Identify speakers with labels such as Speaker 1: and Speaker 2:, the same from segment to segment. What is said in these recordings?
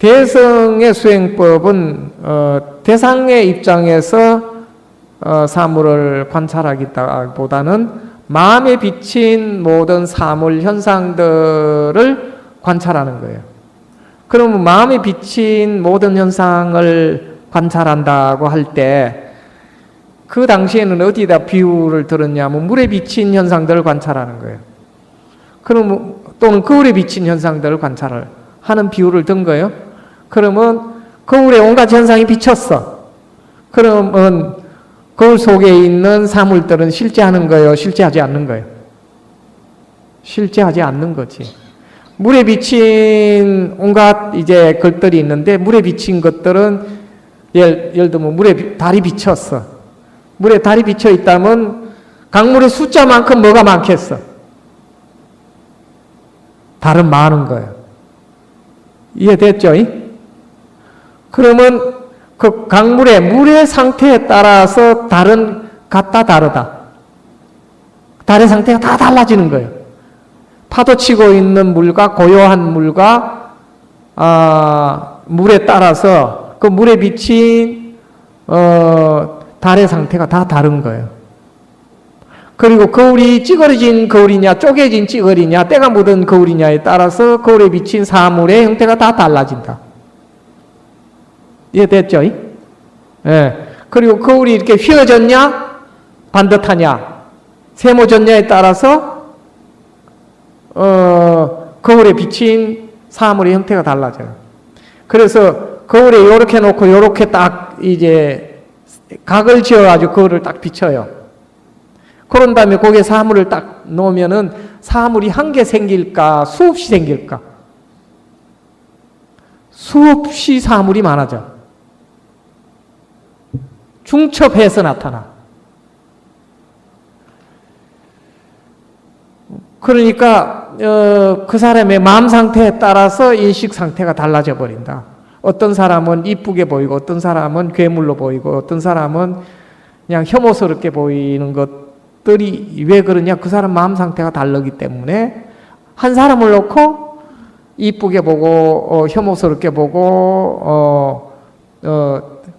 Speaker 1: 대성의 수행법은 대상의 입장에서 사물을 관찰하기보다는 마음에 비친 모든 사물 현상들을 관찰하는 거예요. 그러면 마음에 비친 모든 현상을 관찰한다고 할 때 그 당시에는 어디다 비유를 들었냐면 물에 비친 현상들을 관찰하는 거예요. 그러면 또는 거울에 비친 현상들을 관찰을 하는 비유를 든 거예요. 그러면 거울에 온갖 현상이 비쳤어. 그러면 거울 속에 있는 사물들은 실제하는 거예요? 실제하지 않는 거예요? 실제하지 않는 거지. 물에 비친 온갖 이제 것들이 있는데 물에 비친 것들은 예를 들면 물에 달이 비쳤어. 물에 달이 비쳐 있다면 강물의 숫자만큼 뭐가 많겠어? 달은 많은 거예요. 이해됐죠? 그러면 그 강물의 물의 상태에 따라서 달은 같다 다르다. 달의 상태가 다 달라지는 거예요. 파도 치고 있는 물과 고요한 물과 물에 따라서 그 물에 비친 달의 상태가 다 다른 거예요. 그리고 거울이 찌그러진 거울이냐 쪼개진 찌그리냐 때가 묻은 거울이냐에 따라서 거울에 비친 사물의 형태가 다 달라진다. 이해됐죠? 예. 그리고 거울이 이렇게 휘어졌냐 반듯하냐 세모졌냐에 따라서 거울에 비친 사물의 형태가 달라져요. 그래서 거울에 요렇게 놓고 요렇게 딱 이제 각을 지어가지고 거울을 딱 비춰요. 그런 다음에 거기에 사물을 딱 놓으면은 사물이 한 개 생길까 수없이 생길까? 수없이 사물이 많아져. 중첩해서 나타나. 그러니까 그 사람의 마음 상태에 따라서 인식 상태가 달라져 버린다. 어떤 사람은 이쁘게 보이고 어떤 사람은 괴물로 보이고 어떤 사람은 그냥 혐오스럽게 보이는 것들이 왜 그러냐? 그 사람 마음 상태가 다르기 때문에 한 사람을 놓고 이쁘게 보고 혐오스럽게 보고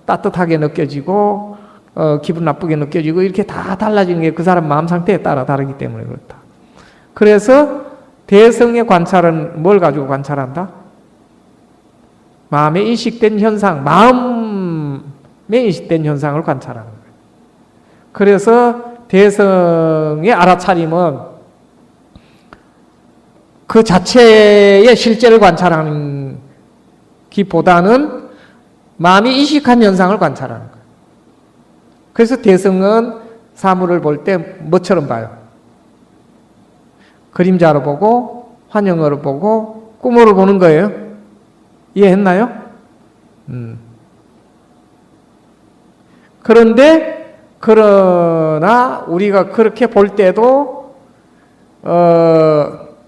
Speaker 1: 따뜻하게 느껴지고 기분 나쁘게 느껴지고 이렇게 다 달라지는 게 그 사람 마음 상태에 따라 다르기 때문에 그렇다. 그래서 대성의 관찰은 뭘 가지고 관찰한다? 마음에 인식된 현상, 마음에 인식된 현상을 관찰하는 거예요. 그래서 대성의 알아차림은 그 자체의 실제를 관찰하는 기보다는 마음이 인식한 현상을 관찰하는 거예요. 그래서 대성은 사물을 볼 때 뭐처럼 봐요? 그림자로 보고 환영으로 보고 꿈으로 보는 거예요. 이해했나요? 그러나 우리가 그렇게 볼 때도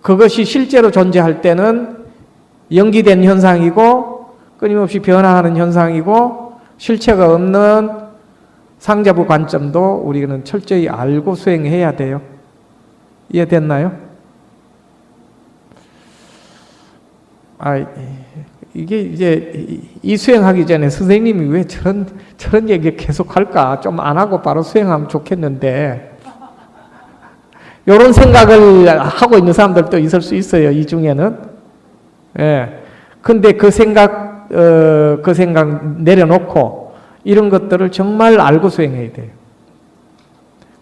Speaker 1: 그것이 실제로 존재할 때는 연기된 현상이고 끊임없이 변화하는 현상이고 실체가 없는 상자부 관점도 우리는 철저히 알고 수행해야 돼요. 이해됐나요? 이게 이제 이 수행하기 전에 선생님이 왜 저런 얘기 계속 할까? 좀 안 하고 바로 수행하면 좋겠는데 이런 생각을 하고 있는 사람들도 있을 수 있어요. 이 중에는. 예. 근데 그 생각 내려놓고 이런 것들을 정말 알고 수행해야 돼요.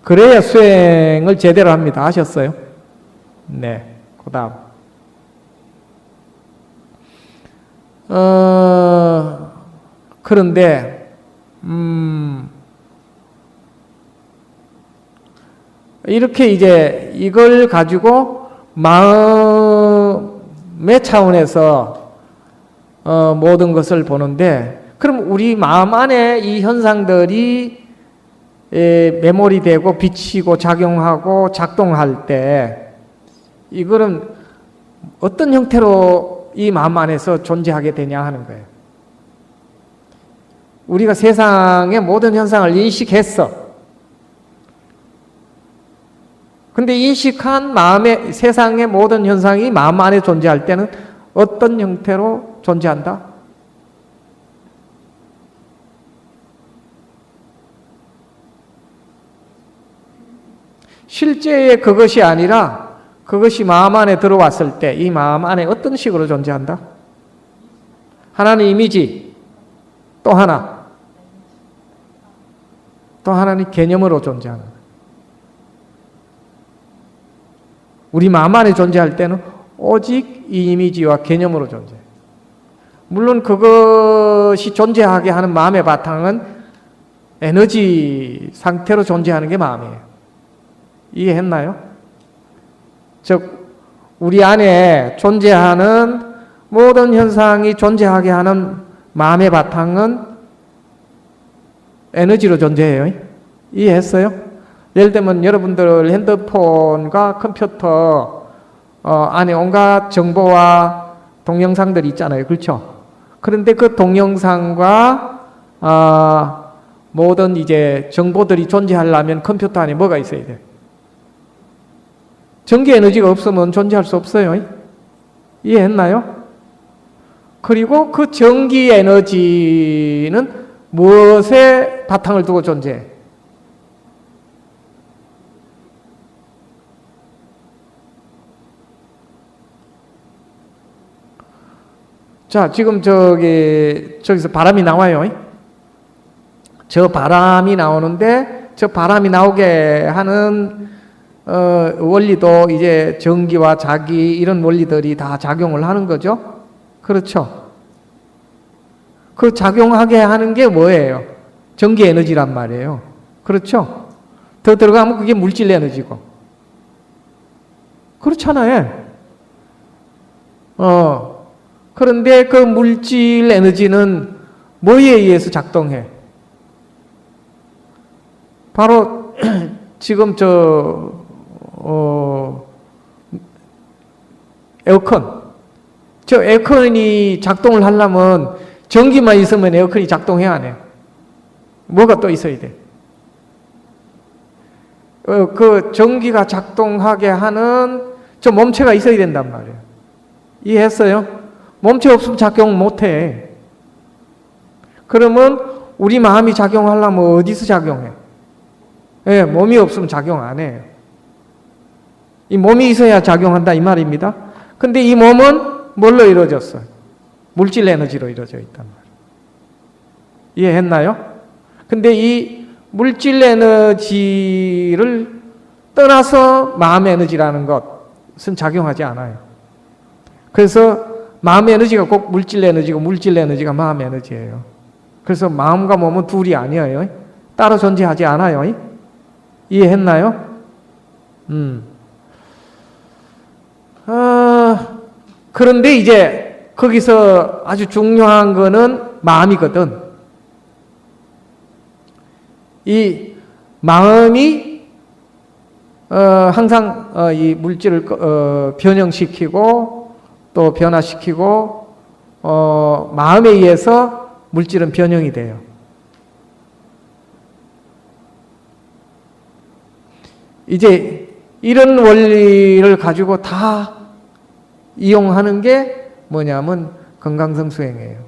Speaker 1: 그래야 수행을 제대로 합니다. 아셨어요? 네. 그 다음. 그런데, 이렇게 이제 이걸 가지고 마음의 차원에서 모든 것을 보는데, 그럼 우리 마음 안에 이 현상들이 메모리 되고 비치고 작용하고 작동할 때 이거는 어떤 형태로 이 마음 안에서 존재하게 되냐 하는 거예요. 우리가 세상의 모든 현상을 인식했어. 근데 인식한 마음의 세상의 모든 현상이 마음 안에 존재할 때는 어떤 형태로 존재한다? 실제의 그것이 아니라 그것이 마음 안에 들어왔을 때 이 마음 안에 어떤 식으로 존재한다? 하나는 이미지, 또 하나는 개념으로 존재하는 거예요. 우리 마음 안에 존재할 때는 오직 이 이미지와 개념으로 존재해요. 물론 그것이 존재하게 하는 마음의 바탕은 에너지 상태로 존재하는 게 마음이에요. 이해했나요? 즉 우리 안에 존재하는 모든 현상이 존재하게 하는 마음의 바탕은 에너지로 존재해요. 이해했어요? 예를 들면 여러분들 핸드폰과 컴퓨터 안에 온갖 정보와 동영상들이 있잖아요. 그렇죠? 그런데 그 동영상과 모든 이제 정보들이 존재하려면 컴퓨터 안에 뭐가 있어야 돼요? 전기 에너지가 없으면 존재할 수 없어요. 이해했나요? 그리고 그 전기 에너지는 무엇에 바탕을 두고 존재해? 자, 지금 저기서 바람이 나와요. 저 바람이 나오는데 저 바람이 나오게 하는 원리도 이제 전기와 자기 이런 원리들이 다 작용을 하는 거죠. 그렇죠. 그 작용하게 하는 게 뭐예요? 전기 에너지란 말이에요. 그렇죠. 더 들어가면 그게 물질 에너지고. 그렇잖아요. 그런데 그 물질 에너지는 뭐에 의해서 작동해? 바로 지금 에어컨. 저 에어컨이 작동을 하려면 전기만 있으면 에어컨이 작동해야 안 해요. 뭐가 또 있어야 돼? 그 전기가 작동하게 하는 저 몸체가 있어야 된단 말이에요. 이해했어요? 몸체 없으면 작용 못 해. 그러면 우리 마음이 작용하려면 어디서 작용해? 예, 몸이 없으면 작용 안 해요. 이 몸이 있어야 작용한다 이 말입니다. 근데 이 몸은 뭘로 이루어졌어요? 물질 에너지로 이루어져 있단 말이에요. 이해했나요? 근데 이 물질 에너지를 떠나서 마음 에너지라는 것은 작용하지 않아요. 그래서 마음 에너지가 꼭 물질 에너지고 물질 에너지가 마음 에너지예요. 그래서 마음과 몸은 둘이 아니에요. 따로 존재하지 않아요. 이해했나요? 그런데 이제 거기서 아주 중요한 거는 마음이거든. 이 마음이 항상 이 물질을 변형시키고 또 변화시키고 마음에 의해서 물질은 변형이 돼요. 이제 이런 원리를 가지고 다 이용하는 게 뭐냐면 건강성 수행이에요.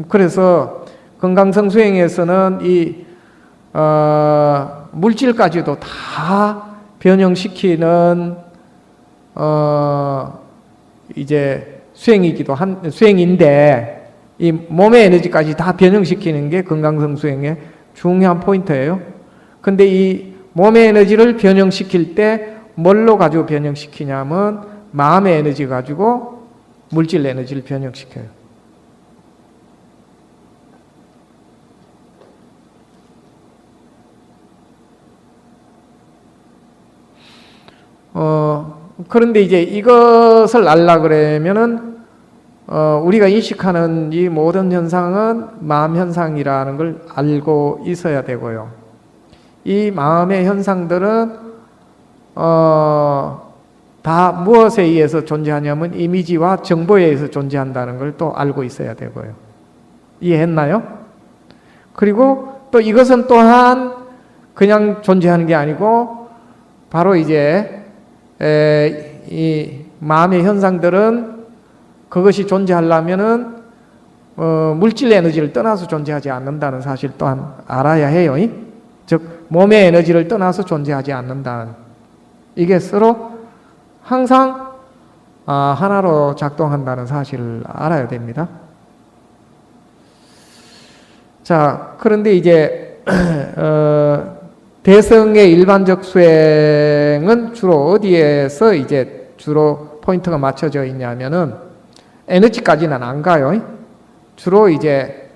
Speaker 1: 그래서 건강성 수행에서는 이 물질까지도 다 변형시키는 이제 수행인데 이 몸의 에너지까지 다 변형시키는 게 건강성 수행의 중요한 포인트예요. 근데 이 몸의 에너지를 변형시킬 때 뭘로 가지고 변형시키냐면 마음의 에너지 가지고 물질 에너지를 변형시켜요. 그런데 이제 이것을 알라 그러면은 우리가 인식하는 이 모든 현상은 마음 현상이라는 걸 알고 있어야 되고요. 이 마음의 현상들은 다 무엇에 의해서 존재하냐면 이미지와 정보에 의해서 존재한다는 걸 또 알고 있어야 되고요. 이해했나요? 그리고 또 이것은 또한 그냥 존재하는 게 아니고 바로 이제 이 마음의 현상들은 그것이 존재하려면은 물질 에너지를 떠나서 존재하지 않는다는 사실 또한 알아야 해요. 즉 몸의 에너지를 떠나서 존재하지 않는다는, 이게 서로 항상 하나로 작동한다는 사실을 알아야 됩니다. 자, 그런데 이제 대성의 일반적 수행은 주로 어디에서 이제 주로 포인트가 맞춰져 있냐면은 에너지까지는 안 가요. 주로 이제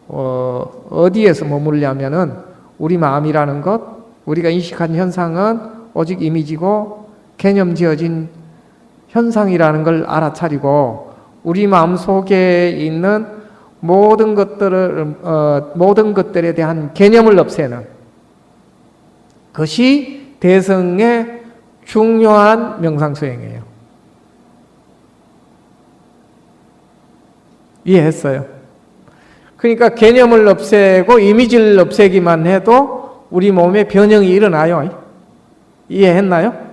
Speaker 1: 어디에서 머물냐면은 우리 마음이라는 것, 우리가 인식한 현상은 오직 이미지고 개념 지어진 현상이라는 걸 알아차리고 우리 마음 속에 있는 모든 것들에 대한 개념을 없애는 것이 대성의 중요한 명상 수행이에요. 이해했어요? 그러니까 개념을 없애고 이미지를 없애기만 해도 우리 몸에 변형이 일어나요. 이해했나요?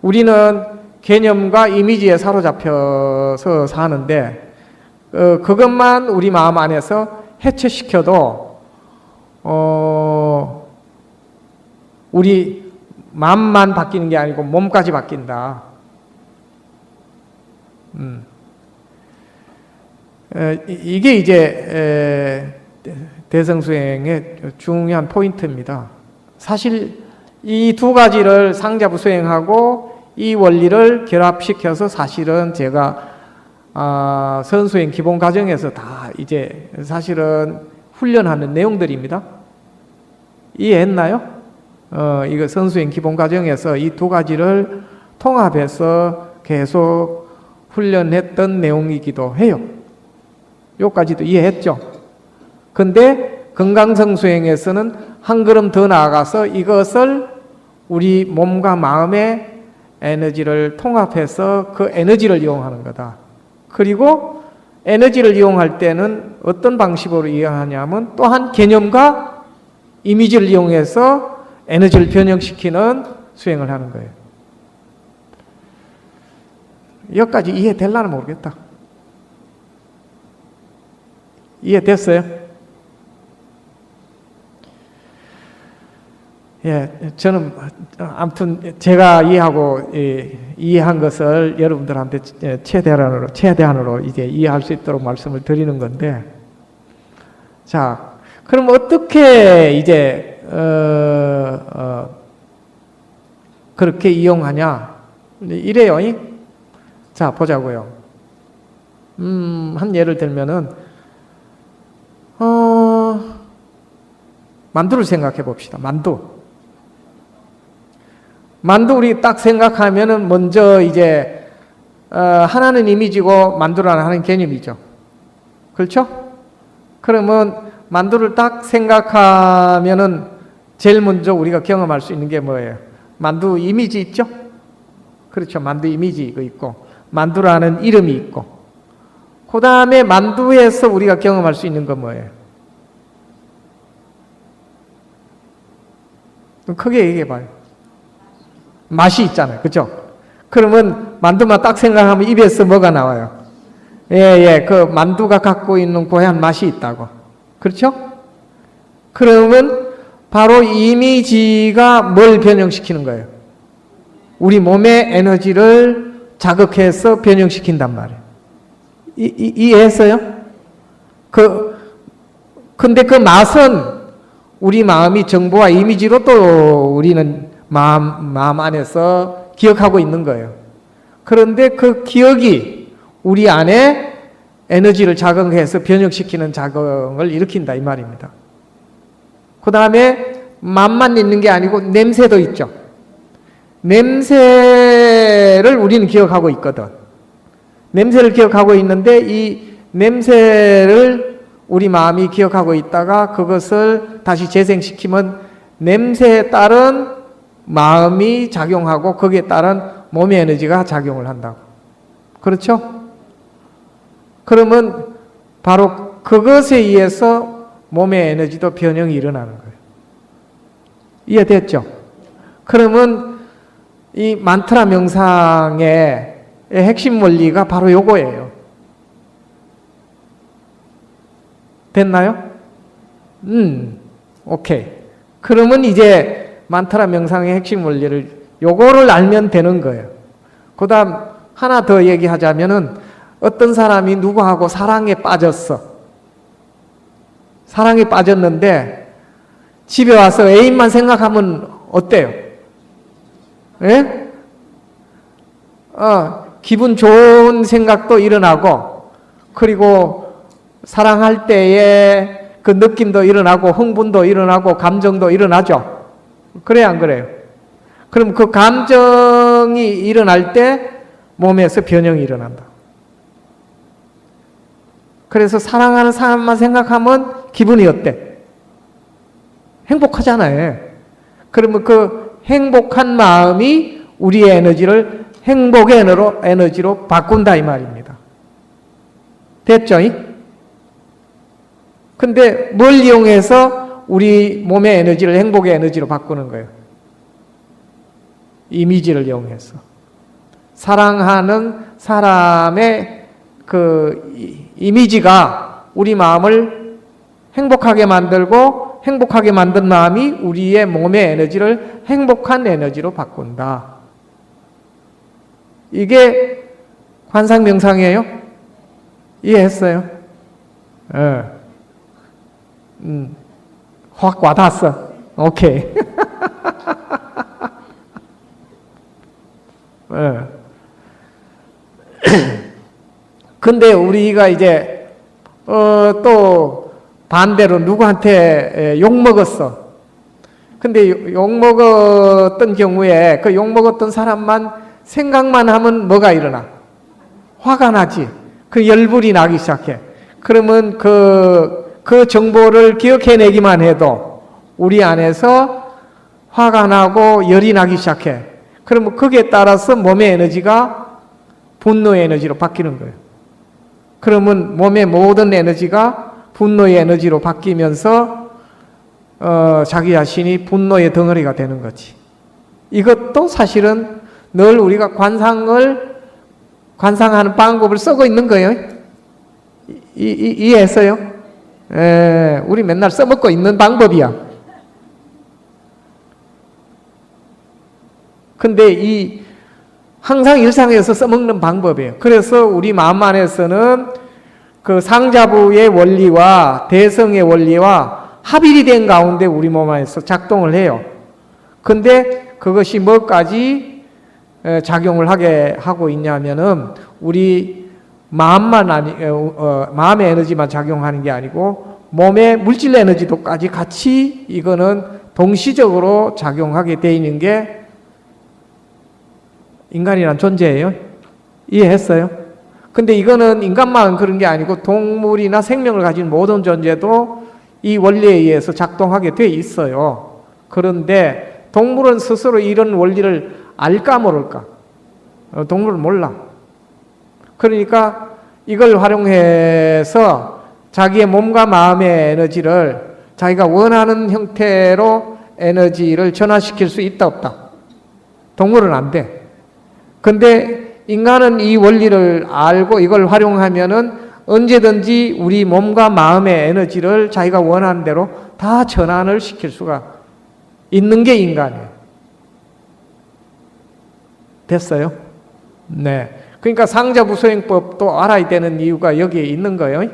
Speaker 1: 우리는 개념과 이미지에 사로잡혀서 사는데 그것만 우리 마음 안에서 해체시켜도 우리 마음만 바뀌는 게 아니고 몸까지 바뀐다. 이게 이제 대성수행의 중요한 포인트입니다. 사실 이 두 가지를 상자부 수행하고 이 원리를 결합시켜서 사실은 제가 선수행 기본 과정에서 다 이제 사실은 훈련하는 내용들입니다. 이해했나요? 이거 선수행 기본 과정에서 이 두 가지를 통합해서 계속 훈련했던 내용이기도 해요. 요까지도 이해했죠? 근데 건강성 수행에서는 한 걸음 더 나아가서 이것을 우리 몸과 마음의 에너지를 통합해서 그 에너지를 이용하는 거다. 그리고 에너지를 이용할 때는 어떤 방식으로 이용하냐면 또한 개념과 이미지를 이용해서 에너지를 변형시키는 수행을 하는 거예요. 여기까지 이해될라나 모르겠다. 이해됐어요? 예, 저는 아무튼 제가 이해한 것을 여러분들한테 최대한으로 이제 이해할 수 있도록 말씀을 드리는 건데, 자, 그럼 어떻게 이제 그렇게 이용하냐? 이래요. 자, 보자고요. 한 예를 들면은 만두를 생각해 봅시다. 만두 우리 딱 생각하면은 먼저 이제 하나는 이미지고 만두라는 하나는 개념이죠. 그렇죠? 그러면 만두를 딱 생각하면은 제일 먼저 우리가 경험할 수 있는 게 뭐예요? 만두 이미지 있죠? 그렇죠. 만두 이미지 이거 있고 만두라는 이름이 있고 그 다음에 만두에서 우리가 경험할 수 있는 건 뭐예요? 크게 얘기해 봐요. 맛이 있잖아요. 그죠? 그러면 만두만 딱 생각하면 입에서 뭐가 나와요? 그 만두가 갖고 있는 고유한 맛이 있다고. 그렇죠? 그러면 바로 이미지가 뭘 변형시키는 거예요? 우리 몸의 에너지를 자극해서 변형시킨단 말이에요. 이해했어요? 근데 그 맛은 우리 마음이 정보와 이미지로 또 우리는 마음 안에서 기억하고 있는 거예요. 그런데 그 기억이 우리 안에 에너지를 자극해서 변형시키는 작용을 일으킨다 이 말입니다. 그 다음에 맛만 있는 게 아니고 냄새도 있죠. 냄새를 우리는 기억하고 있거든. 냄새를 기억하고 있는데 이 냄새를 우리 마음이 기억하고 있다가 그것을 다시 재생시키면 냄새에 따른 마음이 작용하고 거기에 따른 몸의 에너지가 작용을 한다고. 그렇죠? 그러면 바로 그것에 의해서 몸의 에너지도 변형이 일어나는 거예요. 이해됐죠? 그러면 이 만트라 명상의 핵심 원리가 바로 요거예요. 됐나요? 오케이. 그러면 이제 만타라 명상의 핵심 원리를 요거를 알면 되는 거예요. 그 다음 하나 더 얘기하자면은 어떤 사람이 누구하고 사랑에 빠졌어. 사랑에 빠졌는데 집에 와서 애인만 생각하면 어때요? 예? 기분 좋은 생각도 일어나고, 그리고 사랑할 때에 그 느낌도 일어나고, 흥분도 일어나고, 감정도 일어나죠? 그래요, 안 그래요? 그럼 그 감정이 일어날 때 몸에서 변형이 일어난다. 그래서 사랑하는 사람만 생각하면 기분이 어때? 행복하잖아요. 그러면 그 행복한 마음이 우리의 에너지를 행복의 에너지로 바꾼다 이 말입니다. 됐죠? 근데 뭘 이용해서 우리 몸의 에너지를 행복의 에너지로 바꾸는 거예요? 이미지를 이용해서. 사랑하는 사람의 그 이미지가 우리 마음을 행복하게 만들고, 행복하게 만든 마음이 우리의 몸의 에너지를 행복한 에너지로 바꾼다. 이게 관상명상이에요? 이해했어요? 확 와닿았어. 오케이. 근데 우리가 이제 또 반대로 누구한테 욕 먹었어. 근데 욕 먹었던 경우에 그 욕 먹었던 사람만 생각만 하면 뭐가 일어나? 화가 나지. 그 열불이 나기 시작해. 그러면 그 정보를 기억해내기만 해도 우리 안에서 화가 나고 열이 나기 시작해. 그러면 거기에 따라서 몸의 에너지가 분노의 에너지로 바뀌는 거예요. 그러면 몸의 모든 에너지가 분노의 에너지로 바뀌면서 자기 자신이 분노의 덩어리가 되는 거지. 이것도 사실은 늘 우리가 관상하는 방법을 쓰고 있는 거예요. 이해했어요? 우리 맨날 써먹고 있는 방법이야. 근데 항상 일상에서 써먹는 방법이에요. 그래서 우리 마음 안에서는 그 상자부의 원리와 대성의 원리와 합일이 된 가운데 우리 몸 안에서 작동을 해요. 근데 그것이 뭐까지 작용을 하게 하고 있냐면은 우리 마음의 에너지만 작용하는 게 아니고 몸의 물질 에너지도까지 같이 이거는 동시적으로 작용하게 돼 있는 게 인간이란 존재예요. 이해했어요? 근데 이거는 인간만 그런 게 아니고 동물이나 생명을 가진 모든 존재도 이 원리에 의해서 작동하게 돼 있어요. 그런데 동물은 스스로 이런 원리를 알까 모를까? 동물은 몰라. 그러니까 이걸 활용해서 자기의 몸과 마음의 에너지를 자기가 원하는 형태로 에너지를 전환시킬 수 있다 없다? 동물은 안 돼. 근데 인간은 이 원리를 알고 이걸 활용하면은 언제든지 우리 몸과 마음의 에너지를 자기가 원하는 대로 다 전환을 시킬 수가 있는 게 인간이에요. 됐어요? 네. 그러니까 상자부 수행법도 알아야 되는 이유가 여기에 있는 거예요.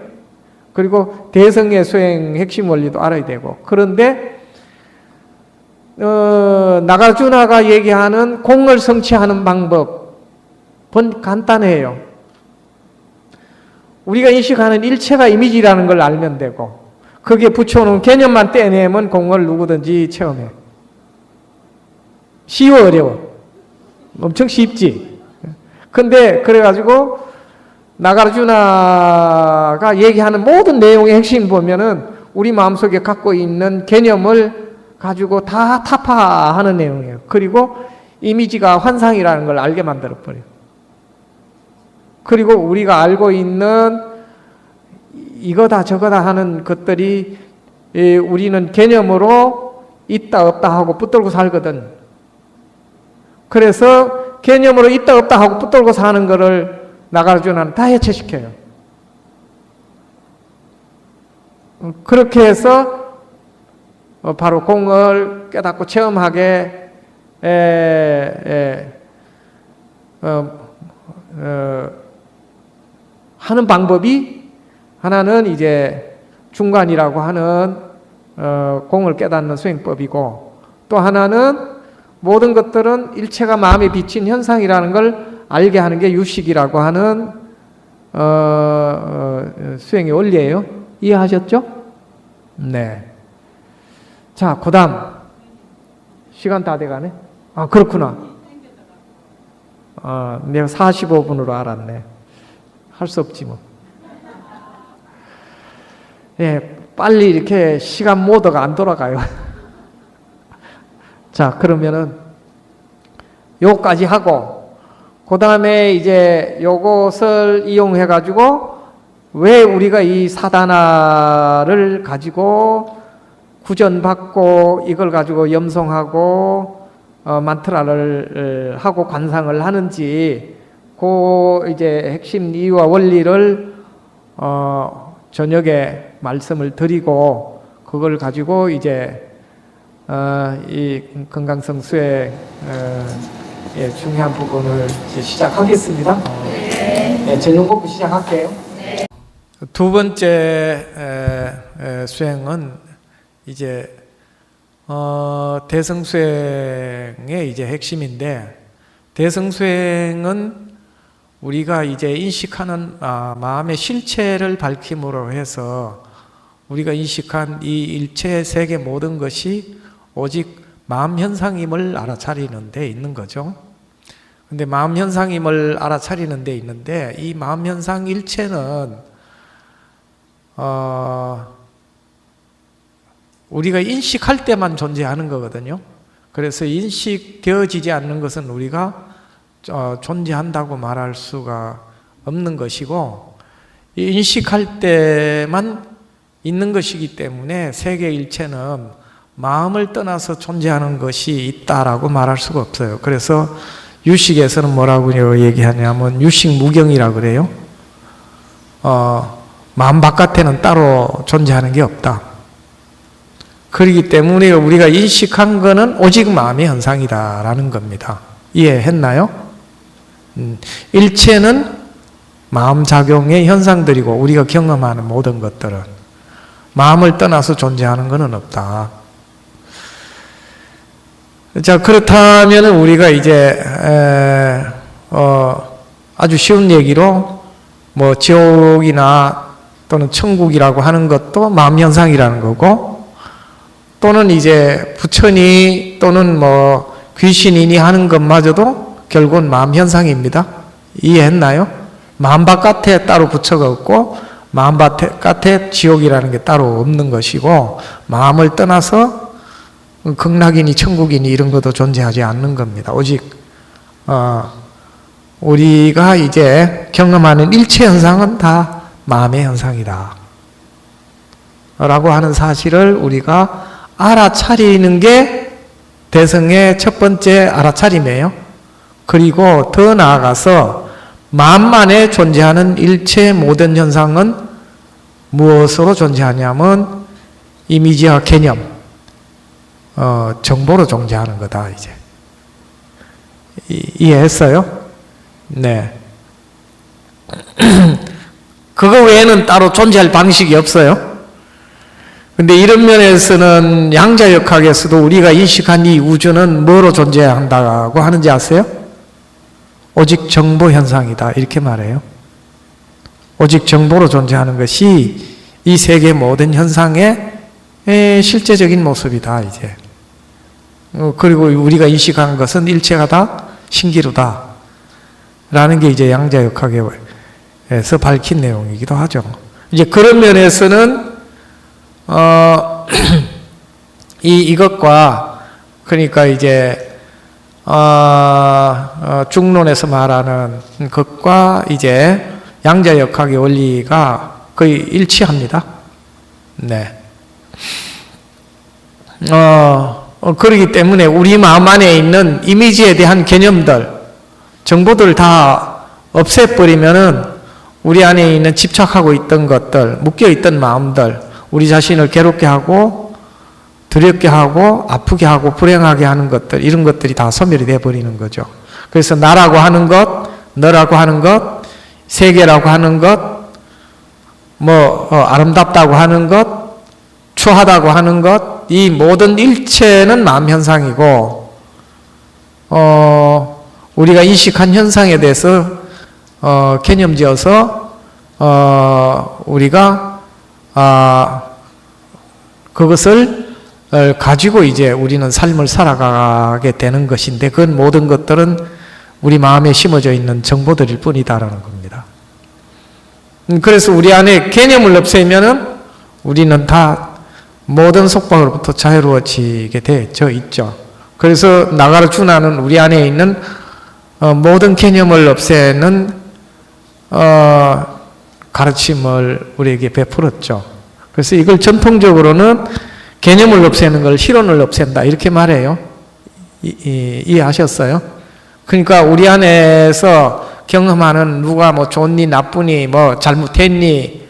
Speaker 1: 그리고 대성의 수행 핵심 원리도 알아야 되고. 그런데 나가주나가 얘기하는 공을 성취하는 방법은 간단해요. 우리가 인식하는 일체가 이미지라는 걸 알면 되고, 거기에 붙여놓은 개념만 떼내면 공을 누구든지 체험해. 쉬워, 어려워? 엄청 쉽지. 근데 그래가지고 나가르주나가 얘기하는 모든 내용의 핵심 보면은 우리 마음속에 갖고 있는 개념을 가지고 다 타파하는 내용이에요. 그리고 이미지가 환상이라는 걸 알게 만들어버려요. 그리고 우리가 알고 있는 이거다 저거다 하는 것들이 우리는 개념으로 있다 없다 하고 붙들고 살거든. 그래서 개념으로 있다 없다 하고 붙들고 사는 거를 나가르주나는 다 해체시켜요. 그렇게 해서 바로 공을 깨닫고 체험하게 하는 방법이 하나는 이제 중관이라고 하는 공을 깨닫는 수행법이고, 또 하나는 모든 것들은 일체가 마음에 비친 현상이라는 걸 알게 하는 게 유식이라고 하는 수행의 원리예요. 이해하셨죠? 네. 자, 그 다음. 시간 다 돼가네? 아, 그렇구나. 내가 45분으로 알았네. 할 수 없지 뭐. 예, 빨리 이렇게 시간 모드가 안 돌아가요. 자, 그러면은 요까지 하고, 그 다음에 이제 요것을 이용해 가지고 왜 우리가 이 사다나를 가지고 구전받고 이걸 가지고 염송하고 만트라를 하고 관상을 하는지, 그 이제 핵심 이유와 원리를 저녁에 말씀을 드리고, 그걸 가지고 이제 이 건강성 수행 중요한 부분을 이제 시작하겠습니다. 네, 전용 공부 시작할게요. 두 번째 수행은 이제 대성수행의 이제 핵심인데, 대성수행은 우리가 이제 인식하는 마음의 실체를 밝힘으로 해서 우리가 인식한 이 일체 세계 모든 것이 오직 마음 현상임을 알아차리는 데 있는 거죠. 근데 마음 현상임을 알아차리는 데 있는데, 이 마음 현상 일체는 우리가 인식할 때만 존재하는 거거든요. 그래서 인식되어지지 않는 것은 우리가 존재한다고 말할 수가 없는 것이고, 인식할 때만 있는 것이기 때문에 세계 일체는 마음을 떠나서 존재하는 것이 있다라고 말할 수가 없어요. 그래서 유식에서는 뭐라고 얘기하냐면 유식무경이라고 그래요. 마음 바깥에는 따로 존재하는 게 없다. 그렇기 때문에 우리가 인식한 거는 오직 마음의 현상이다라는 겁니다. 이해했나요? 일체는 마음 작용의 현상들이고, 우리가 경험하는 모든 것들은 마음을 떠나서 존재하는 것은 없다. 자, 그렇다면 우리가 이제 아주 쉬운 얘기로 뭐 지옥이나 또는 천국이라고 하는 것도 마음 현상이라는 거고, 또는 이제 부처니 또는 뭐 귀신이니 하는 것마저도 결국은 마음 현상입니다. 이해했나요? 마음 바깥에 따로 부처가 없고 마음 바깥에 지옥이라는 게 따로 없는 것이고, 마음을 떠나서 극락이니 천국이니 이런 것도 존재하지 않는 겁니다. 오직 우리가 이제 경험하는 일체 현상은 다 마음의 현상이다 라고 하는 사실을 우리가 알아차리는 게 대성의 첫 번째 알아차림이에요. 그리고 더 나아가서 마음만에 존재하는 일체 모든 현상은 무엇으로 존재하냐면 이미지와 개념, 정보로 존재하는 거다. 이제 이해했어요? 네. 그거 외에는 따로 존재할 방식이 없어요. 근데 이런 면에서는 양자역학에서도 우리가 인식한 이 우주는 뭐로 존재한다고 하는지 아세요? 오직 정보 현상이다, 이렇게 말해요. 오직 정보로 존재하는 것이 이 세계 모든 현상의 실제적인 모습이다, 이제. 그리고 우리가 인식하는 것은 일체가 다 신기루다 라는 게 이제 양자역학에서 밝힌 내용이기도 하죠. 이제 그런 면에서는 이것과, 그러니까 이제 중론에서 말하는 것과 이제 양자역학의 원리가 거의 일치합니다. 네. 그렇기 때문에 우리 마음 안에 있는 이미지에 대한 개념들, 정보들 다 없애버리면은 우리 안에 있는 집착하고 있던 것들, 묶여있던 마음들, 우리 자신을 괴롭게 하고 두렵게 하고 아프게 하고 불행하게 하는 것들, 이런 것들이 다 소멸이 되어버리는 거죠. 그래서 나라고 하는 것, 너라고 하는 것, 세계라고 하는 것, 아름답다고 하는 것, 추하다고 하는 것, 이 모든 일체는 마음 현상이고, 우리가 인식한 현상에 대해서 개념 지어서 우리가 그것을 가지고 이제 우리는 삶을 살아가게 되는 것인데, 그 모든 것들은 우리 마음에 심어져 있는 정보들일 뿐이다라는 겁니다. 그래서 우리 안에 개념을 없애면은 우리는 다 모든 속박으로부터 자유로워지게 되어 있죠. 그래서 나가르주나는 우리 안에 있는 모든 개념을 없애는 가르침을 우리에게 베풀었죠. 그래서 이걸 전통적으로는 개념을 없애는 걸 실론을 없앤다 이렇게 말해요. 이해하셨어요? 그러니까 우리 안에서 경험하는 누가 좋니 나쁘니 잘못했니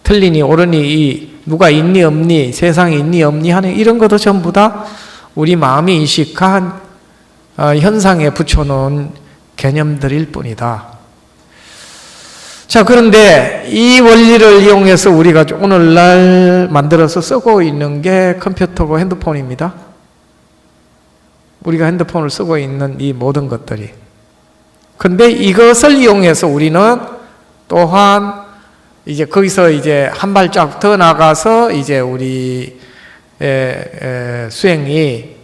Speaker 1: 틀리니 옳으니 누가 있니 없니 세상에 있니 없니 하는 이런 것도 전부 다 우리 마음이 인식한 현상에 붙여놓은 개념들일 뿐이다. 자, 그런데 이 원리를 이용해서 우리가 오늘날 만들어서 쓰고 있는 게 컴퓨터고 핸드폰입니다. 우리가 핸드폰을 쓰고 있는 이 모든 것들이. 근데 이것을 이용해서 우리는 또한 이제 거기서 이제 한 발짝 더 나가서 이제 우리 수행이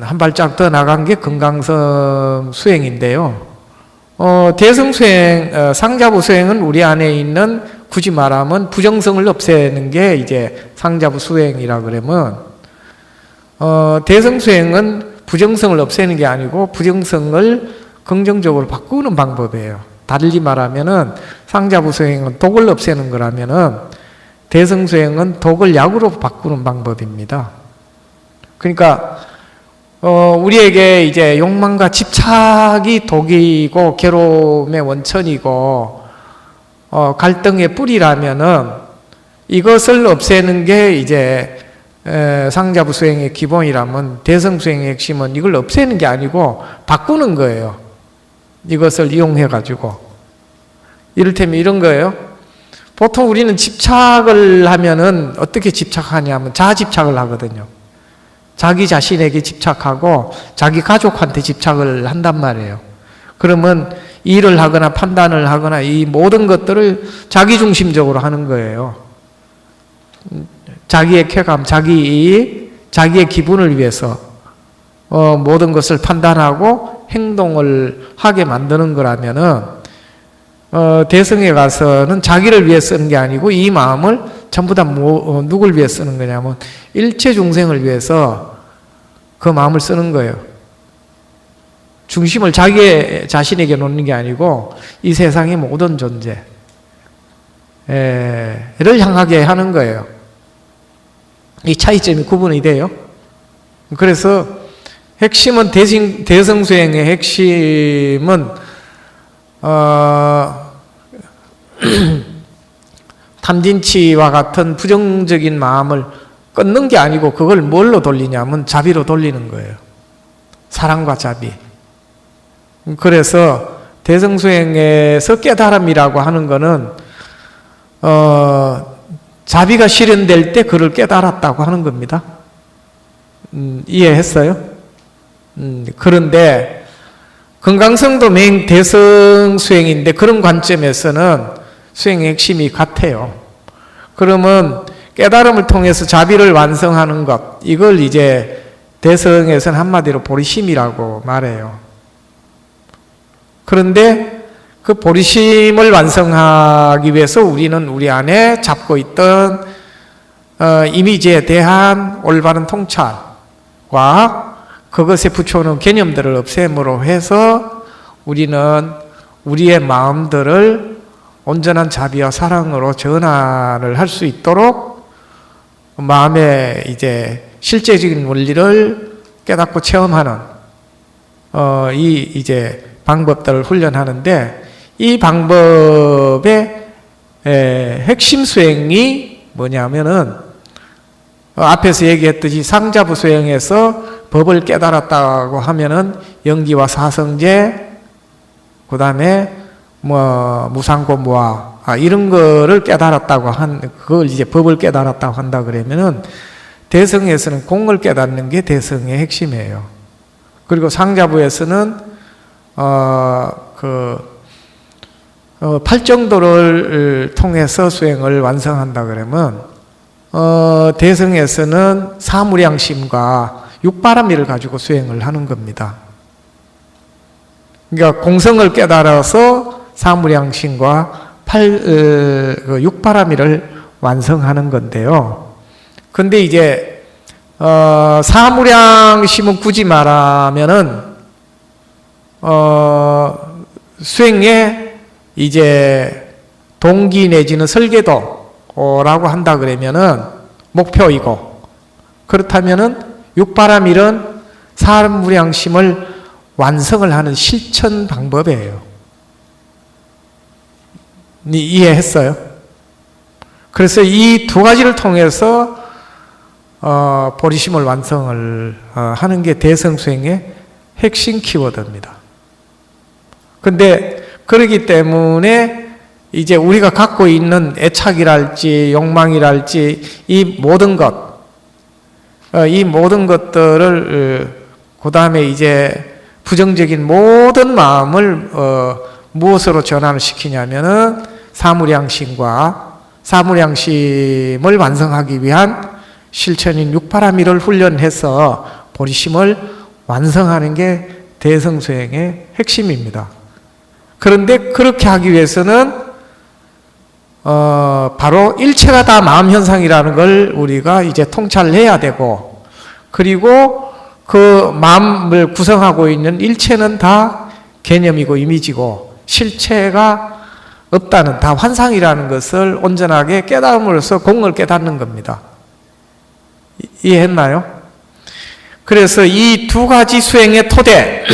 Speaker 1: 한 발짝 더 나간 게 금강성 수행인데요. 대성 수행, 상자부 수행은 우리 안에 있는 굳이 말하면 부정성을 없애는 게 이제 상자부 수행이라 그러면, 대성 수행은 부정성을 없애는 게 아니고 부정성을 긍정적으로 바꾸는 방법이에요. 달리 말하면은 상자부 수행은 독을 없애는 거라면은 대성 수행은 독을 약으로 바꾸는 방법입니다. 그러니까 우리에게 이제 욕망과 집착이 독이고 괴로움의 원천이고 갈등의 뿌리라면은 이것을 없애는 게 이제 상자부 수행의 기본이라면 대성 수행의 핵심은 이걸 없애는 게 아니고 바꾸는 거예요. 이것을 이용해 가지고 이를테면 이런 거예요. 보통 우리는 집착을 하면은 어떻게 집착하냐면 자집착을 하거든요. 자기 자신에게 집착하고 자기 가족한테 집착을 한단 말이에요. 그러면 일을 하거나 판단을 하거나 이 모든 것들을 자기중심적으로 하는 거예요. 자기의 쾌감, 자기 이익, 자기의 기분을 위해서 모든 것을 판단하고 행동을 하게 만드는 거라면은 대성에 가서는 자기를 위해 쓰는 게 아니고 이 마음을 전부 다 누굴 위해 쓰는 거냐면 일체 중생을 위해서 그 마음을 쓰는 거예요. 중심을 자기 자신에게 놓는 게 아니고 이 세상의 모든 존재를 향하게 하는 거예요. 이 차이점이 구분이 돼요. 그래서 핵심은 대성수행의 핵심은 탐진치와 같은 부정적인 마음을 끊는 게 아니고 그걸 뭘로 돌리냐면 자비로 돌리는 거예요. 사랑과 자비. 그래서 대성수행에서 깨달음이라고 하는 거는 자비가 실현될 때 그를 깨달았다고 하는 겁니다. 이해했어요? 그런데 금강성도 맹 대성수행인데 그런 관점에서는 수행의 핵심이 같아요. 그러면 깨달음을 통해서 자비를 완성하는 것, 이걸 이제 대성에서는 한마디로 보리심이라고 말해요. 그런데 그 보리심을 완성하기 위해서 우리는 우리 안에 잡고 있던 이미지에 대한 올바른 통찰과 그것에 붙여놓은 개념들을 없앰으로 해서 우리는 우리의 마음들을 온전한 자비와 사랑으로 전환을 할 수 있도록 마음의 이제 실제적인 원리를 깨닫고 체험하는 이 이제 방법들을 훈련하는데 이 방법의 핵심 수행이 뭐냐면은 앞에서 얘기했듯이 상자부 수행에서 법을 깨달았다고 하면은 영기와 사성제, 그 다음에 뭐 무상고무화 이런 거를 깨달았다고 그걸 이제 법을 깨달았다고 한다 그러면은 대성에서는 공을 깨닫는 게 대성의 핵심이에요. 그리고 상자부에서는 팔정도를 통해서 수행을 완성한다 그러면 대성에서는 사무량심과 육바라밀을 가지고 수행을 하는 겁니다. 그러니까 공성을 깨달아서 사무량심과 육바라밀을 완성하는 건데요. 근데 이제 사무량심은 굳이 말하면은 수행에 이제 동기 내지는 설계도라고 한다 그러면은 목표이고, 그렇다면은 육바라밀은 사무량심을 완성을 하는 실천 방법이에요. 이해했어요? 그래서 이 두 가지를 통해서 보리심을 완성을 하는 게 대성수행의 핵심 키워드입니다. 근데 그렇기 때문에 이제 우리가 갖고 있는 애착이랄지 욕망이랄지 이 모든 것들을 그 다음에 이제 부정적인 모든 마음을 무엇으로 전환을 시키냐면은 사무량심을 완성하기 위한 실천인 육바라밀을 훈련해서 보리심을 완성하는 게 대성수행의 핵심입니다. 그런데 그렇게 하기 위해서는 바로 일체가 다 마음현상이라는 걸 우리가 이제 통찰을 해야 되고, 그리고 그 마음을 구성하고 있는 일체는 다 개념이고 이미지고 실체가 없다는, 다 환상이라는 것을 온전하게 깨달음으로써 공을 깨닫는 겁니다. 이해했나요? 그래서 이 두 가지 수행의 토대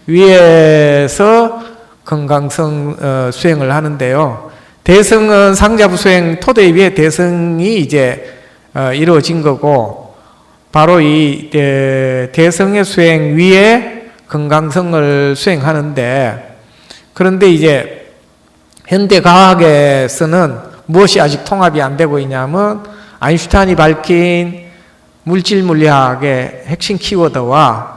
Speaker 1: 위에서 건강성 수행을 하는데요. 대성은 상자부 수행 토대 위에 대성이 이제 이루어진 거고, 바로 이 대성의 수행 위에 건강성을 수행하는데, 그런데 이제 현대 과학에서는 무엇이 아직 통합이 안 되고 있냐면 아인슈타인이 밝힌 물질 물리학의 핵심 키워드와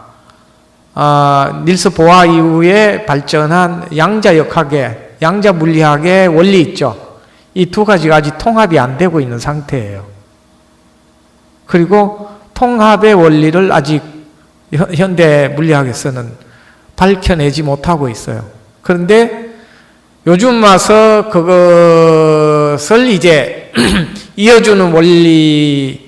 Speaker 1: 닐스 보아 이후에 발전한 양자역학의, 양자 물리학의 원리 있죠. 이 두 가지가 아직 통합이 안 되고 있는 상태예요. 그리고 통합의 원리를 아직 현대 물리학에서는 밝혀내지 못하고 있어요. 그런데 요즘 와서 그것을 이제 이어주는 원리를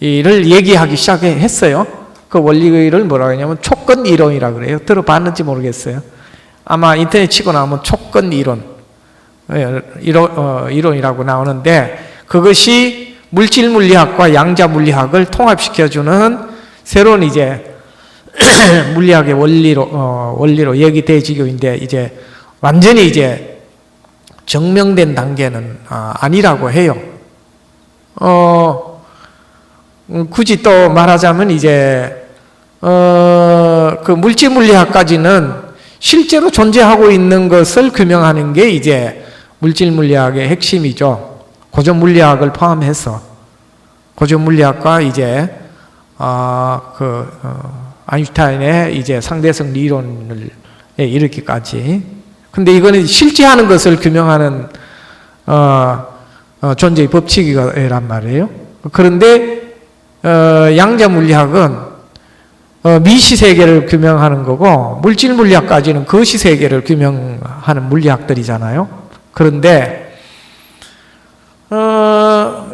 Speaker 1: 얘기하기 시작했어요. 그 원리를 뭐라고 하냐면 촉근 이론이라고 그래요. 들어봤는지 모르겠어요. 아마 인터넷 치고 나오면 촉근 이론이라고 나오는데, 그것이 물질 물리학과 양자 물리학을 통합시켜주는 새로운 이제 물리학의 원리로 얘기되어지고 있는데, 이제 완전히 이제 증명된 단계는 아니라고 해요. 굳이 또 말하자면 이제 그 물질 물리학까지는 실제로 존재하고 있는 것을 규명하는 게 이제 물질 물리학의 핵심이죠. 고전 물리학을 포함해서 고전 물리학과 이제 아인슈타인의 이제 상대성 리론을 이르기까지. 근데 이거는 실제하는 것을 규명하는 존재의 법칙이란 말이에요. 그런데 양자 물리학은 미시 세계를 규명하는 거고, 물질 물리학까지는 거시 세계를 규명하는 물리학들이잖아요. 그런데